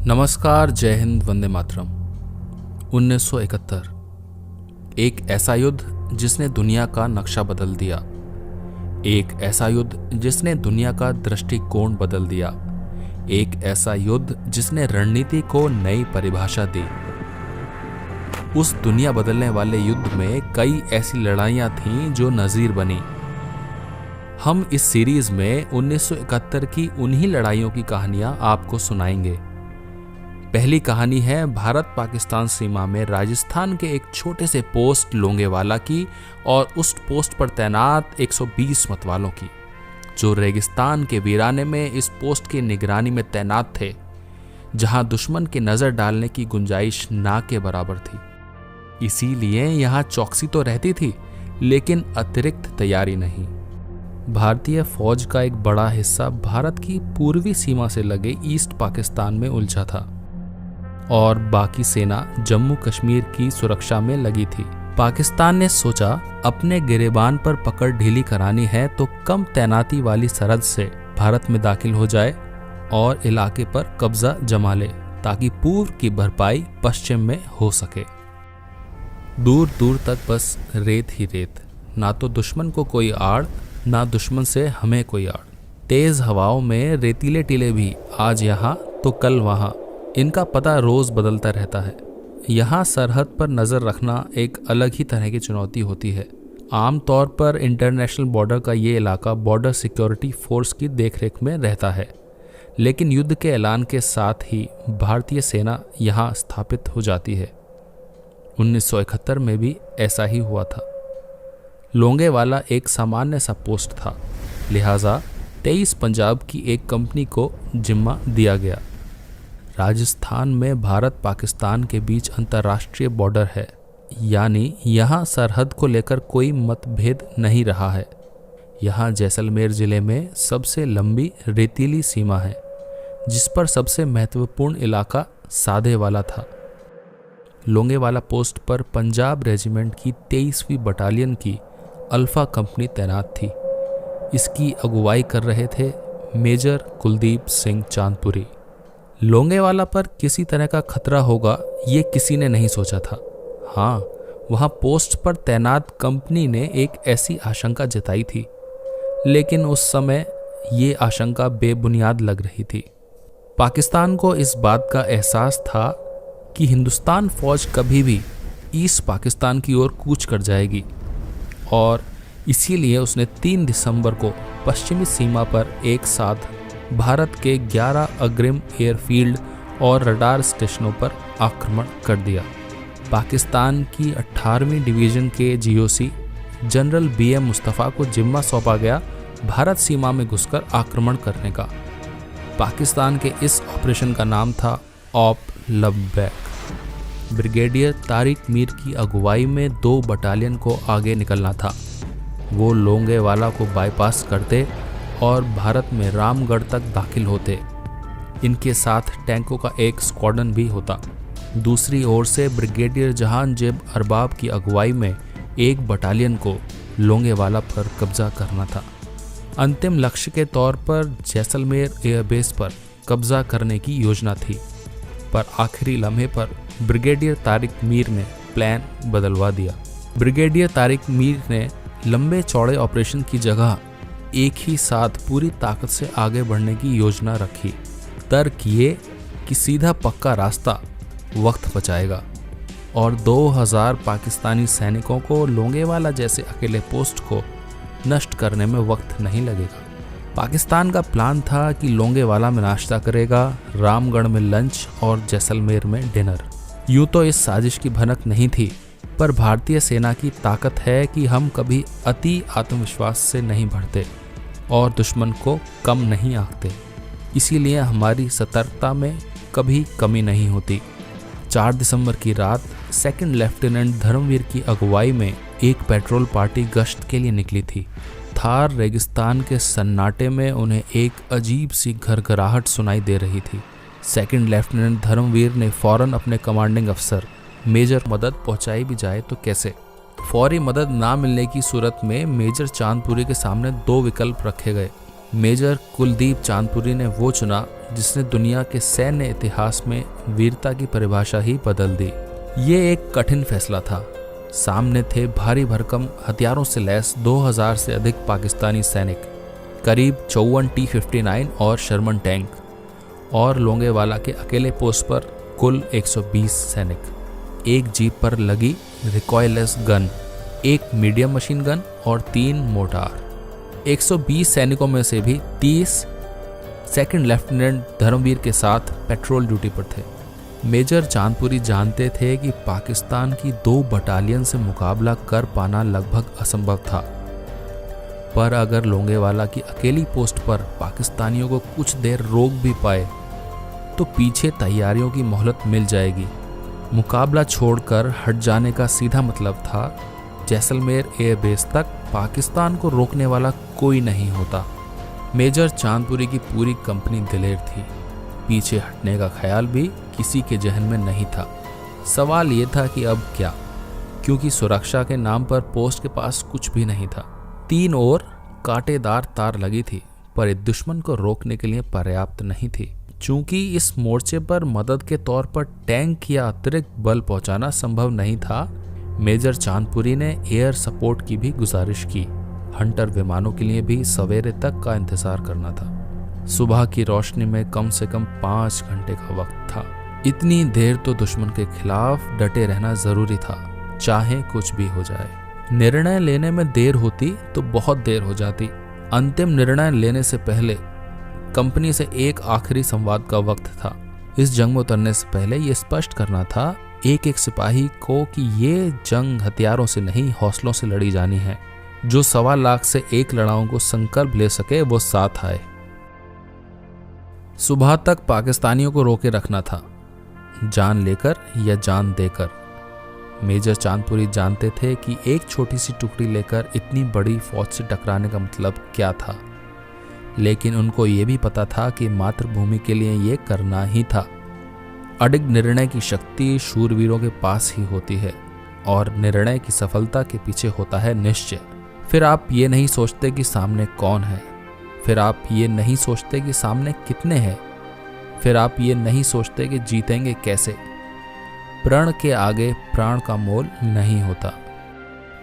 नमस्कार, जय हिंद, वंदे मातरम। 1971 एक ऐसा युद्ध जिसने दुनिया का नक्शा बदल दिया। एक ऐसा युद्ध जिसने दुनिया का दृष्टिकोण बदल दिया। एक ऐसा युद्ध जिसने रणनीति को नई परिभाषा दी। उस दुनिया बदलने वाले युद्ध में कई ऐसी लड़ाइयां थीं जो नजीर बनी। हम इस सीरीज में 1971 की उन्हीं लड़ाइयों की कहानियां आपको सुनाएंगे। पहली कहानी है भारत पाकिस्तान सीमा में राजस्थान के एक छोटे से पोस्ट लोंगेवाला की और उस पोस्ट पर तैनात 120 मतवालों की, जो रेगिस्तान के वीराने में इस पोस्ट की निगरानी में तैनात थे, जहां दुश्मन की नजर डालने की गुंजाइश ना के बराबर थी। इसीलिए यहां चौकसी तो रहती थी, लेकिन अतिरिक्त तैयारी नहीं। भारतीय फौज का एक बड़ा हिस्सा भारत की पूर्वी सीमा से लगे ईस्ट पाकिस्तान में उलझा था और बाकी सेना जम्मू कश्मीर की सुरक्षा में लगी थी। पाकिस्तान ने सोचा अपने गिरेबान पर पकड़ ढीली करानी है तो कम तैनाती वाली सरहद से भारत में दाखिल हो जाए और इलाके पर कब्जा जमा ले, ताकि पूर्व की भरपाई पश्चिम में हो सके। दूर दूर तक बस रेत ही रेत, ना तो दुश्मन को कोई आड़, ना दुश्मन से हमें कोई आड़। तेज हवाओं में रेतीले टीले भी आज यहाँ तो कल वहाँ, इनका पता रोज बदलता रहता है। यहाँ सरहद पर नज़र रखना एक अलग ही तरह की चुनौती होती है। आमतौर पर इंटरनेशनल बॉर्डर का ये इलाका बॉर्डर सिक्योरिटी फोर्स की देखरेख में रहता है, लेकिन युद्ध के ऐलान के साथ ही भारतीय सेना यहाँ स्थापित हो जाती है। 1971 में भी ऐसा ही हुआ था। लोंगेवाला एक सामान्य सा पोस्ट था, लिहाजा 23 पंजाब की एक कंपनी को जिम्मा दिया गया। राजस्थान में भारत पाकिस्तान के बीच अंतर्राष्ट्रीय बॉर्डर है, यानी यहाँ सरहद को लेकर कोई मतभेद नहीं रहा है। यहाँ जैसलमेर जिले में सबसे लंबी रेतीली सीमा है, जिस पर सबसे महत्वपूर्ण इलाका साधे वाला था। लोंगेवाला पोस्ट पर पंजाब रेजिमेंट की 23वीं बटालियन की अल्फा कंपनी तैनात थी। इसकी अगुवाई कर रहे थे मेजर कुलदीप सिंह चांदपुरी। लोंगेवाला पर किसी तरह का खतरा होगा ये किसी ने नहीं सोचा था। हाँ, वहाँ पोस्ट पर तैनात कंपनी ने एक ऐसी आशंका जताई थी, लेकिन उस समय ये आशंका बेबुनियाद लग रही थी। पाकिस्तान को इस बात का एहसास था कि हिंदुस्तान फौज कभी भी ईस्ट पाकिस्तान की ओर कूच कर जाएगी, और इसीलिए उसने 3 दिसंबर को पश्चिमी सीमा पर एक साथ भारत के 11 अग्रिम एयरफील्ड और रडार स्टेशनों पर आक्रमण कर दिया। पाकिस्तान की 18वीं डिवीज़न के जीओसी जनरल BM मुस्तफ़ा को जिम्मा सौंपा गया भारत सीमा में घुसकर आक्रमण करने का। पाकिस्तान के इस ऑपरेशन का नाम था ऑप लबैक। ब्रिगेडियर तारिक मीर की अगुवाई में 2 बटालियन को आगे निकलना था। वो लोंगेवाला को बाईपास करते और भारत में रामगढ़ तक दाखिल होते। इनके साथ टैंकों का एक स्क्वाड्रन भी होता। दूसरी ओर से ब्रिगेडियर जहांजेब अरबाब की अगुवाई में एक बटालियन को लोंगेवाला पर कब्जा करना था। अंतिम लक्ष्य के तौर पर जैसलमेर एयरबेस पर कब्जा करने की योजना थी, पर आखिरी लम्हे पर ब्रिगेडियर तारिक मीर ने प्लान बदलवा दिया। ब्रिगेडियर तारिक मीर ने लंबे चौड़े ऑपरेशन की जगह एक ही साथ पूरी ताकत से आगे बढ़ने की योजना रखी। तर्क ये कि सीधा पक्का रास्ता वक्त बचाएगा और 2000 पाकिस्तानी सैनिकों को लोंगेवाला जैसे अकेले पोस्ट को नष्ट करने में वक्त नहीं लगेगा। पाकिस्तान का प्लान था कि लोंगेवाला में नाश्ता करेगा, रामगढ़ में लंच और जैसलमेर में डिनर। यूं तो इस साजिश की भनक नहीं थी, पर भारतीय सेना की ताकत है कि हम कभी अति आत्मविश्वास से नहीं बढ़ते और दुश्मन को कम नहीं आंकते। इसीलिए हमारी सतर्कता में कभी कमी नहीं होती। 4 दिसंबर की रात 2nd लेफ्टिनेंट धर्मवीर की अगुवाई में एक पेट्रोल पार्टी गश्त के लिए निकली थी। थार रेगिस्तान के सन्नाटे में उन्हें एक अजीब सी घरघराहट सुनाई दे रही थी। 2nd लेफ्टिनेंट धर्मवीर ने फौरन अपने कमांडिंग अफसर मेजर मदद पहुंचाई भी जाए तो कैसे। फौरी मदद ना मिलने की सूरत में मेजर चांदपुरी के सामने 2 विकल्प रखे गए। मेजर कुलदीप चांदपुरी ने वो चुना जिसने दुनिया के सैन्य इतिहास में वीरता की परिभाषा ही बदल दी। ये एक कठिन फैसला था। सामने थे भारी भरकम हथियारों से लैस 2000 से अधिक पाकिस्तानी सैनिक, करीब 54 T-59 और शर्मन टैंक, और लोंगेवाला के अकेले पोस्ट पर कुल 120 सैनिक, एक जीप पर लगी रिकॉयलेस गन, एक मीडियम मशीन गन और 3 मोटार। 120 सैनिकों में से भी 30 सेकंड लेफ्टिनेंट धर्मवीर के साथ पेट्रोल ड्यूटी पर थे। मेजर चांदपुरी जानते थे कि पाकिस्तान की 2 बटालियन से मुकाबला कर पाना लगभग असंभव था, पर अगर लोंगेवाला की अकेली पोस्ट पर पाकिस्तानियों को कुछ देर रोक भी पाए तो पीछे तैयारियों की मोहलत मिल जाएगी। मुकाबला छोड़कर हट जाने का सीधा मतलब था जैसलमेर एयरबेस तक पाकिस्तान को रोकने वाला कोई नहीं होता। मेजर चांदपुरी की पूरी कंपनी दिलेर थी। पीछे हटने का ख्याल भी किसी के जहन में नहीं था। सवाल ये था कि अब क्या, क्योंकि सुरक्षा के नाम पर पोस्ट के पास कुछ भी नहीं था। 3 ओर कांटेदार तार लगी थी, पर एक दुश्मन को रोकने के लिए पर्याप्त नहीं थी। चूंकि इस मोर्चे पर मदद के तौर पर टैंक या अतिरिक्त बल पहुंचाना संभव नहीं था, मेजर चांदपुरी ने एयर सपोर्ट की भी गुजारिश की। हंटर विमानों के लिए भी सवेरे तक का इंतजार करना था। सुबह की रोशनी में कम से कम 5 घंटे का वक्त था। इतनी देर तो दुश्मन के खिलाफ डटे रहना जरूरी था, चाहे कुछ भी हो जाए। निर्णय लेने में देर होती तो बहुत देर हो जाती। अंतिम निर्णय लेने से पहले कंपनी से एक आखिरी संवाद का वक्त था। इस जंग में उतरने से पहले यह स्पष्ट करना था एक एक सिपाही को कि ये जंग हथियारों से नहीं, हौसलों से लड़ी जानी है। जो 1.25 लाख से 1 लड़ाऊं को संकल्प ले सके वो साथ आए। सुबह तक पाकिस्तानियों को रोके रखना था, जान लेकर या जान देकर। मेजर चांदपुरी जानते थे कि एक छोटी सी टुकड़ी लेकर इतनी बड़ी फौज से टकराने का मतलब क्या था, लेकिन उनको ये भी पता था कि मातृभूमि के लिए ये करना ही था। अडिग निर्णय की शक्ति शूरवीरों के पास ही होती है, और निर्णय की सफलता के पीछे होता है निश्चय। फिर आप ये नहीं सोचते कि सामने कौन है, फिर आप ये नहीं सोचते कि सामने कितने हैं, फिर आप ये नहीं सोचते कि जीतेंगे कैसे। प्रण के आगे प्राण का मोल नहीं होता।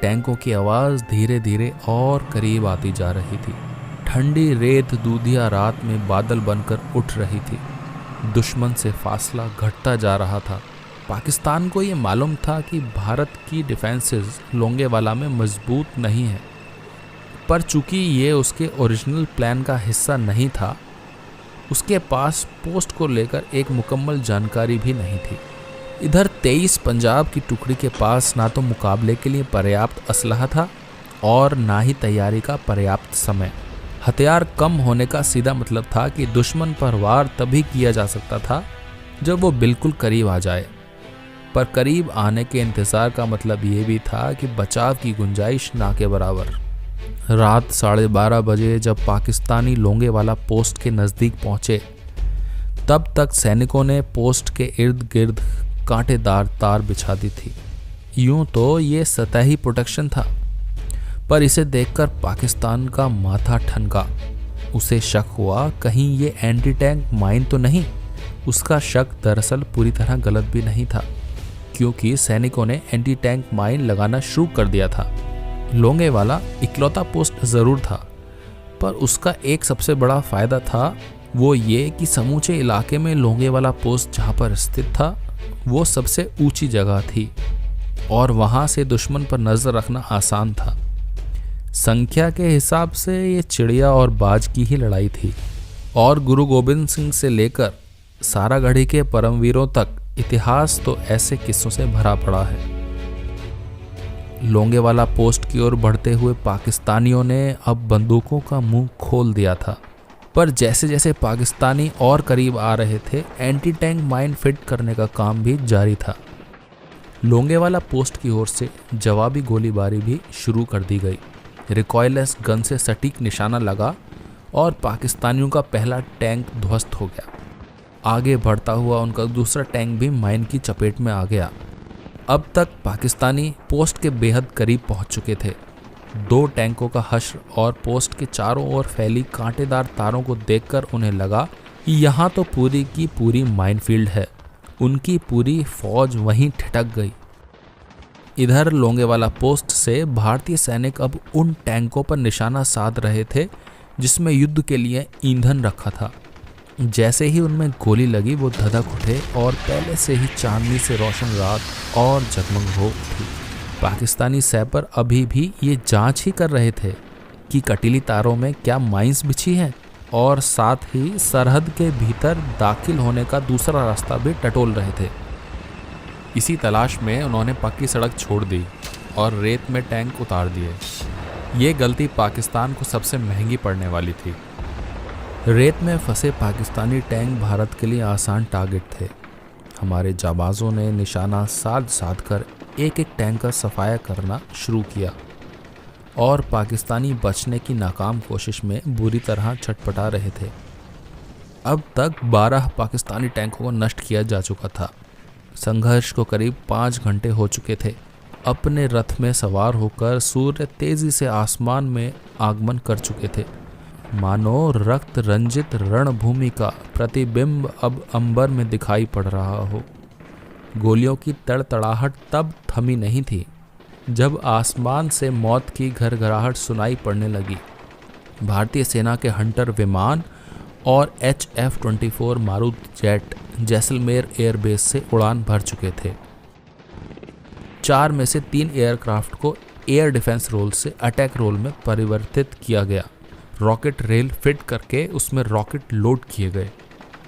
टैंकों की आवाज धीरे धीरे और करीब आती जा रही थी। ठंडी रेत दूधिया रात में बादल बनकर उठ रही थी। दुश्मन से फासला घटता जा रहा था। पाकिस्तान को ये मालूम था कि भारत की डिफेंसेस लोंगेवाला में मजबूत नहीं है, पर चूंकि ये उसके ओरिजिनल प्लान का हिस्सा नहीं था, उसके पास पोस्ट को लेकर एक मुकम्मल जानकारी भी नहीं थी। इधर 23 पंजाब की टुकड़ी के पास ना तो मुकाबले के लिए पर्याप्त असलहा था और ना ही तैयारी का पर्याप्त समय। हथियार कम होने का सीधा मतलब था कि दुश्मन पर वार तभी किया जा सकता था जब वो बिल्कुल करीब आ जाए, पर करीब आने के इंतजार का मतलब ये भी था कि बचाव की गुंजाइश ना के बराबर। रात 12:30 बजे जब पाकिस्तानी लोंगेवाला पोस्ट के नज़दीक पहुंचे, तब तक सैनिकों ने पोस्ट के इर्द गिर्द कांटेदार तार बिछा दी थी। यूं तो ये सतही प्रोटेक्शन था, पर इसे देखकर पाकिस्तान का माथा ठनका। उसे शक हुआ कहीं ये एंटी टैंक माइन तो नहीं। उसका शक दरअसल पूरी तरह गलत भी नहीं था, क्योंकि सैनिकों ने एंटी टैंक माइन लगाना शुरू कर दिया था। लोंगेवाला इकलौता पोस्ट जरूर था, पर उसका एक सबसे बड़ा फायदा था, वो ये कि समूचे इलाके में लोंगेवाला पोस्ट जहाँ पर स्थित था वो सबसे ऊंची जगह थी और वहाँ से दुश्मन पर नजर रखना आसान था। संख्या के हिसाब से ये चिड़िया और बाज की ही लड़ाई थी, और गुरु गोबिंद सिंह से लेकर सारागढ़ी के परमवीरों तक इतिहास तो ऐसे किस्सों से भरा पड़ा है। लोंगेवाला पोस्ट की ओर बढ़ते हुए पाकिस्तानियों ने अब बंदूकों का मुंह खोल दिया था, पर जैसे जैसे पाकिस्तानी और करीब आ रहे थे, एंटी टैंक माइन फिट करने का काम भी जारी था। लोंगेवाला पोस्ट की ओर से जवाबी गोलीबारी भी शुरू कर दी गई। रिकॉयलेस गन से सटीक निशाना लगा और पाकिस्तानियों का पहला टैंक ध्वस्त हो गया। आगे बढ़ता हुआ उनका दूसरा टैंक भी माइन की चपेट में आ गया। अब तक पाकिस्तानी पोस्ट के बेहद करीब पहुंच चुके थे। 2 टैंकों का हश्र और पोस्ट के चारों ओर फैली कांटेदार तारों को देखकर उन्हें लगा यहाँ तो पूरी की पूरी माइनफील्ड है। उनकी पूरी फौज वहीं ठिठक गई। इधर लोंगेवाला पोस्ट से भारतीय सैनिक अब उन टैंकों पर निशाना साध रहे थे जिसमें युद्ध के लिए ईंधन रखा था। जैसे ही उनमें गोली लगी वो धधक उठे और पहले से ही चांदनी से रोशन रात और जगमग हो उठी। पाकिस्तानी सैपर अभी भी ये जांच ही कर रहे थे कि कटीली तारों में क्या माइंस बिछी हैं और साथ ही सरहद के भीतर दाखिल होने का दूसरा रास्ता भी टटोल रहे थे। इसी तलाश में उन्होंने पक्की सड़क छोड़ दी और रेत में टैंक उतार दिए। ये गलती पाकिस्तान को सबसे महंगी पड़ने वाली थी। रेत में फंसे पाकिस्तानी टैंक भारत के लिए आसान टारगेट थे। हमारे जाबाजों ने निशाना साध कर एक एक टैंक का सफाया करना शुरू किया और पाकिस्तानी बचने की नाकाम कोशिश में बुरी तरह छटपटा रहे थे। अब तक 12 पाकिस्तानी टैंकों को नष्ट किया जा चुका था। संघर्ष को करीब 5 घंटे हो चुके थे। अपने रथ में सवार होकर सूर्य तेजी से आसमान में आगमन कर चुके थे। मानो रक्त रंजित रणभूमि का प्रतिबिंब अब अंबर में दिखाई पड़ रहा हो। गोलियों की तड़तड़ाहट तब थमी नहीं थी जब आसमान से मौत की घरघराहट सुनाई पड़ने लगी। भारतीय सेना के हंटर विमान और HF-24 मारुत जेट जैसलमेर एयरबेस से उड़ान भर चुके थे। 4 में से 3 एयरक्राफ्ट को एयर डिफेंस रोल से अटैक रोल में परिवर्तित किया गया। रॉकेट रेल फिट करके उसमें रॉकेट लोड किए गए।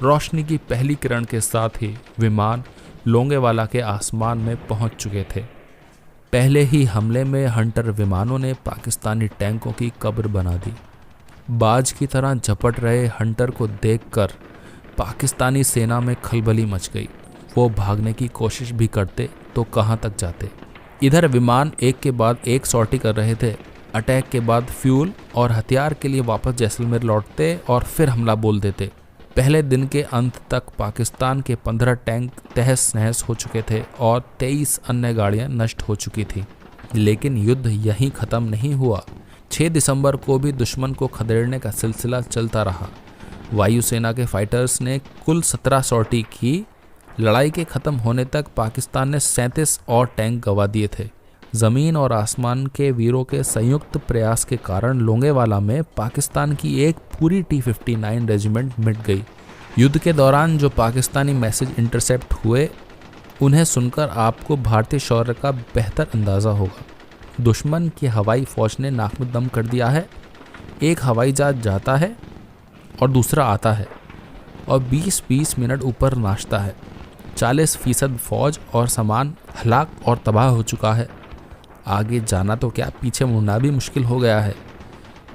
रोशनी की पहली किरण के साथ ही विमान लोंगेवाला के आसमान में पहुंच चुके थे। पहले ही हमले में हंटर विमानों ने पाकिस्तानी टैंकों की कब्र बना दी। बाज की तरह झपट रहे हंटर को देखकर पाकिस्तानी सेना में खलबली मच गई। वो भागने की कोशिश भी करते तो कहां तक जाते। इधर विमान एक के बाद एक सॉर्टी कर रहे थे। अटैक के बाद फ्यूल और हथियार के लिए वापस जैसलमेर लौटते और फिर हमला बोल देते। पहले दिन के अंत तक पाकिस्तान के 15 टैंक तहस नहस हो चुके थे और 23 अन्य गाड़ियां नष्ट हो चुकी थी। लेकिन युद्ध यहीं ख़त्म नहीं हुआ। 6 दिसंबर को भी दुश्मन को खदेड़ने का सिलसिला चलता रहा। वायुसेना के फाइटर्स ने कुल 17 सॉर्टी की। लड़ाई के ख़त्म होने तक पाकिस्तान ने 37 और टैंक गंवा दिए थे। ज़मीन और आसमान के वीरों के संयुक्त प्रयास के कारण लोंगेवाला में पाकिस्तान की एक पूरी T-59 रेजिमेंट मिट गई। युद्ध के दौरान जो पाकिस्तानी मैसेज इंटरसेप्ट हुए उन्हें सुनकर आपको भारतीय शौर्य का बेहतर अंदाज़ा होगा। दुश्मन की हवाई फौज ने नाक में दम कर दिया है। एक हवाई जहाज जाता है और दूसरा आता है और 20-20 मिनट ऊपर नाचता है। 40% फौज और सामान हलाक और तबाह हो चुका है। आगे जाना तो क्या, पीछे मुड़ना भी मुश्किल हो गया है।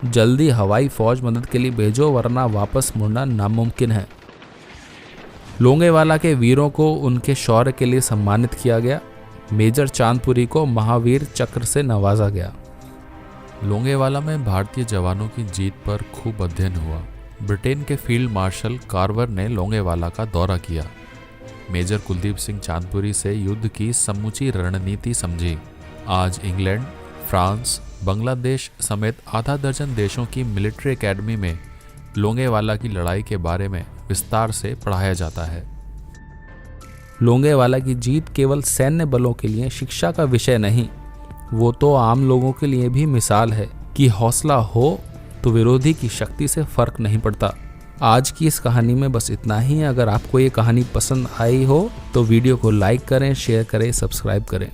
जल्दी हवाई फौज मदद के लिए भेजो वरना वापस मुड़ना नामुमकिन है। लोंगेवाला के वीरों को उनके शौर्य के लिए सम्मानित किया गया। मेजर चांदपुरी को महावीर चक्र से नवाजा गया। लोंगेवाला में भारतीय जवानों की जीत पर खूब अध्ययन हुआ। ब्रिटेन के फील्ड मार्शल कार्वर ने लोंगेवाला का दौरा किया। मेजर कुलदीप सिंह चांदपुरी से युद्ध की समूची रणनीति समझी। आज इंग्लैंड, फ्रांस, बांग्लादेश समेत आधा दर्जन देशों की मिलिट्री एकेडमी में लोंगेवाला की लड़ाई के बारे में विस्तार से पढ़ाया जाता है। लोंगेवाला की जीत केवल सैन्य बलों के लिए शिक्षा का विषय नहीं, वो तो आम लोगों के लिए भी मिसाल है कि हौसला हो तो विरोधी की शक्ति से फर्क नहीं पड़ता। आज की इस कहानी में बस इतना ही। अगर आपको ये कहानी पसंद आई हो तो वीडियो को लाइक करें, शेयर करें, सब्सक्राइब करें।